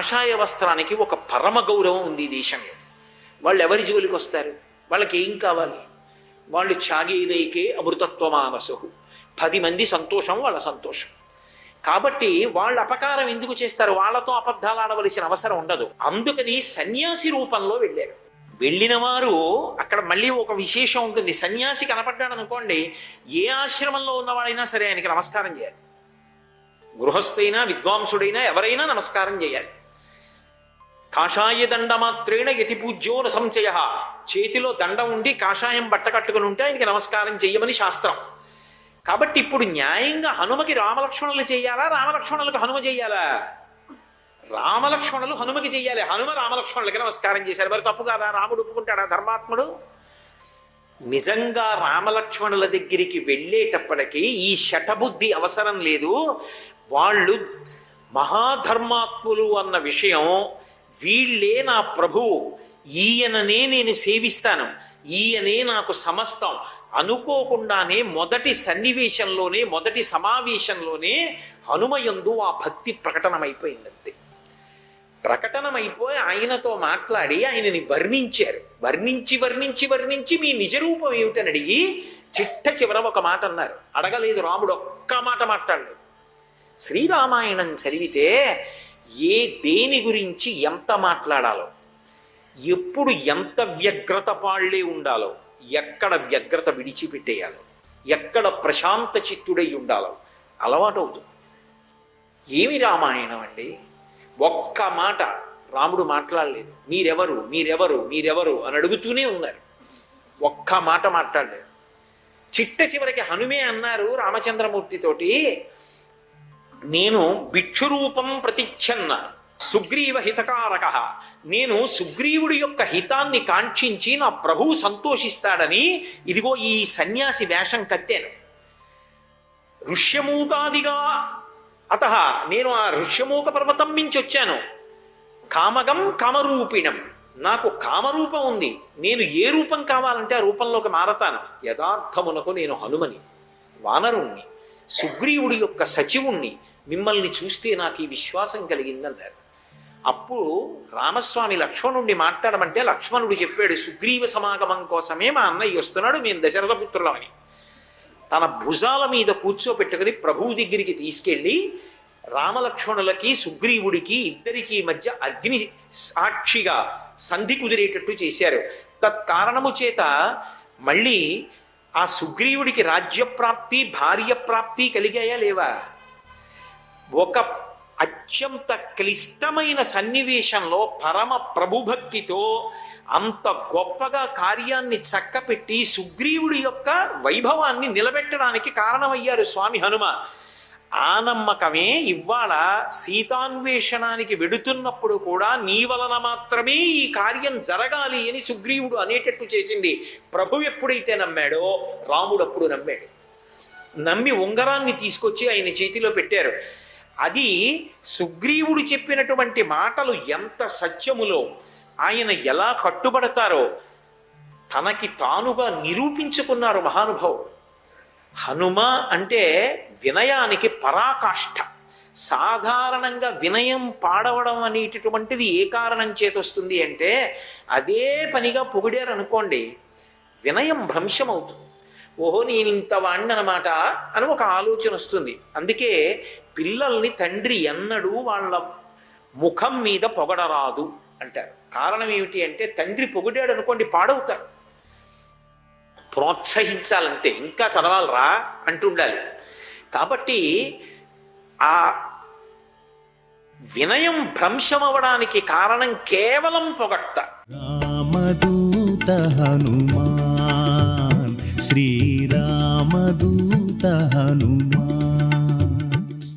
కాషాయ వస్త్రానికి ఒక పరమ గౌరవం ఉంది ఈ దేశంలో. వాళ్ళు ఎవరి జోలికి వస్తారు? వాళ్ళకి ఏం కావాలి? వాళ్ళు త్యాగేదైకే అమృతత్వమానసు, 10 మంది సంతోషం వాళ్ళ సంతోషం. కాబట్టి వాళ్ళు అపకారం ఎందుకు చేస్తారు? వాళ్ళతో అబద్ధాలు ఆడవలసిన అవసరం ఉండదు. అందుకని సన్యాసి రూపంలో వెళ్ళారు. వెళ్ళిన వారు అక్కడ మళ్ళీ ఒక విశేషం ఉంటుంది. సన్యాసి కనపడ్డాడు అనుకోండి, ఏ ఆశ్రమంలో ఉన్నవాడైనా సరే ఆయనకి నమస్కారం చేయాలి. గృహస్థైనా విద్వాంసుడైనా ఎవరైనా నమస్కారం చేయాలి. కాషాయ దండమాత్రేణ యతి పూజ్యో న సంశయ, చేతిలో దండం ఉండి కాషాయం బట్ట కట్టుకుని ఉంటే ఆయనకి నమస్కారం చెయ్యమని శాస్త్రం. కాబట్టి ఇప్పుడు న్యాయంగా హనుమకి రామలక్ష్మణులు చెయ్యాలా, రామలక్ష్మణులకు హనుమ చెయ్యాలా? రామలక్ష్మణులు హనుమకి చెయ్యాలి, హనుమ రామలక్ష్మణులకి నమస్కారం చేశారు. మరి తప్పు కాదా? రాముడు ఒప్పుకుంటాడా? ధర్మాత్ముడు. నిజంగా రామలక్ష్మణుల దగ్గరికి వెళ్ళేటప్పటికీ ఈ శఠబుద్ధి అవసరం లేదు. వాళ్ళు మహాధర్మాత్ములు అన్న విషయం, వీళ్ళే నా ప్రభువు, ఈయననే నేను సేవిస్తాను, ఈయనే నాకు సమస్తం అనుకోకుండానే మొదటి సన్నివేశంలోనే, మొదటి సమావేశంలోనే హనుమయందు ఆ భక్తి ప్రకటనమైపోయిందంతే. ప్రకటనమైపోయి ఆయనతో మాట్లాడి ఆయనని వర్ణించారు. వర్ణించి వర్ణించి వర్ణించి మీ నిజరూపం ఏమిటని అడిగి చిట్ట చివర ఒక మాట అన్నారు. అడగలేదు రాముడు, ఒక్క మాట మాట్లాడలేదు. శ్రీరామాయణం చదివితే దేని గురించి ఎంత మాట్లాడాలో, ఎప్పుడు ఎంత వ్యగ్రత పాళ్లే ఉండాలో, ఎక్కడ వ్యగ్రత విడిచిపెట్టేయాలో, ఎక్కడ ప్రశాంత చిత్తుడై ఉండాలో అలవాటు అవుతుంది. ఏమి రామాయణం అండి? ఒక్క మాట రాముడు మాట్లాడలేదు. మీరెవరు మీరెవరు మీరెవరు అని అడుగుతూనే ఉన్నారు. ఒక్క మాట మాట్లాడలేదు. చిట్ట చివరికి హనుమే అన్నారు రామచంద్రమూర్తితోటి, నేను భిక్షురూపం ప్రతిచ్ఛన్న సుగ్రీవ హితకారక, నేను సుగ్రీవుడి యొక్క హితాన్ని కాంక్షించి నా ప్రభువు సంతోషిస్తాడని ఇదిగో ఈ సన్యాసి వేషం కట్టాను. ఋష్యమూకాదిగా అత, నేను ఆ ఋష్యమూక పర్వతం మించి వచ్చాను. కామగం కామరూపిణం, నాకు కామరూపం ఉంది. నేను ఏ రూపం కావాలంటే ఆ రూపంలోకి మారతాను. యథార్థమునకు నేను హనుమని, వానరుణ్ణి, సుగ్రీవుడి యొక్క సచివుణ్ణి. మిమ్మల్ని చూస్తే నాకు ఈ విశ్వాసం కలిగిందన్నారు. అప్పుడు రామస్వామి లక్ష్మణుడిని మాట్లాడమంటే లక్ష్మణుడు చెప్పాడు, సుగ్రీవ సమాగమం కోసమే మా అన్నయ్య వస్తున్నాడు, మేము దశరథ పుత్రులమని. తన భుజాల మీద కూర్చోబెట్టుకుని ప్రభువు దగ్గరికి తీసుకెళ్ళి రామలక్ష్మణులకి సుగ్రీవుడికి ఇద్దరికీ మధ్య అగ్ని సాక్షిగా సంధి కుదిరేటట్టు చేశారు. తత్కారణము చేత మళ్ళీ ఆ సుగ్రీవుడికి రాజ్యప్రాప్తి, భార్యప్రాప్తి కలిగాయా లేవా? ఒక అత్యంత క్లిష్టమైన సన్నివేశంలో పరమ ప్రభుభక్తితో అంత గొప్పగా కార్యాన్ని చక్కపెట్టి సుగ్రీవుడి యొక్క వైభవాన్ని నిలబెట్టడానికి కారణమయ్యారు స్వామి హనుమ. ఆ నమ్మకమే ఇవాళ సీతాన్వేషణానికి వెడుతున్నప్పుడు కూడా నీ వలన మాత్రమే ఈ కార్యం జరగాలి అని సుగ్రీవుడు అనేటట్టు చేసింది. ప్రభు ఎప్పుడైతే నమ్మాడో రాముడు అప్పుడు నమ్మాడు. నమ్మి ఉంగరాన్ని తీసుకొచ్చి ఆయన చేతిలో పెట్టారు. అది సుగ్రీవుడు చెప్పినటువంటి మాటలు ఎంత సత్యములో, ఆయన ఎలా కట్టుబడతారో తనకి తానుగా నిరూపించుకున్నారు మహానుభావుడు. హనుమ అంటే వినయానికి పరాకాష్ఠ. సాధారణంగా వినయం పాడవడం అనేటటువంటిది ఏ కారణం చేత వస్తుంది అంటే, అదే పనిగా పొగిడారు అనుకోండి, వినయం భ్రంశం అవుతుంది. ఓహో నేను ఇంత వాణ్ణి అనమాట అని ఒక ఆలోచన వస్తుంది. అందుకే పిల్లల్ని తండ్రి ఎన్నడూ వాళ్ళ ముఖం మీద పొగడరాదు అంటారు. కారణం ఏమిటి అంటే, తండ్రి పొగిడాడు అనుకోండి పాడవుతారు. ప్రోత్సహించాలంటే ఇంకా చదవాలరా అంటుండాలి. కాబట్టి ఆ వినయం భ్రంశమవడానికి కారణం కేవలం పొగట్ట. రామదూత హనుమాన్, శ్రీరామదూత హనుమాన్.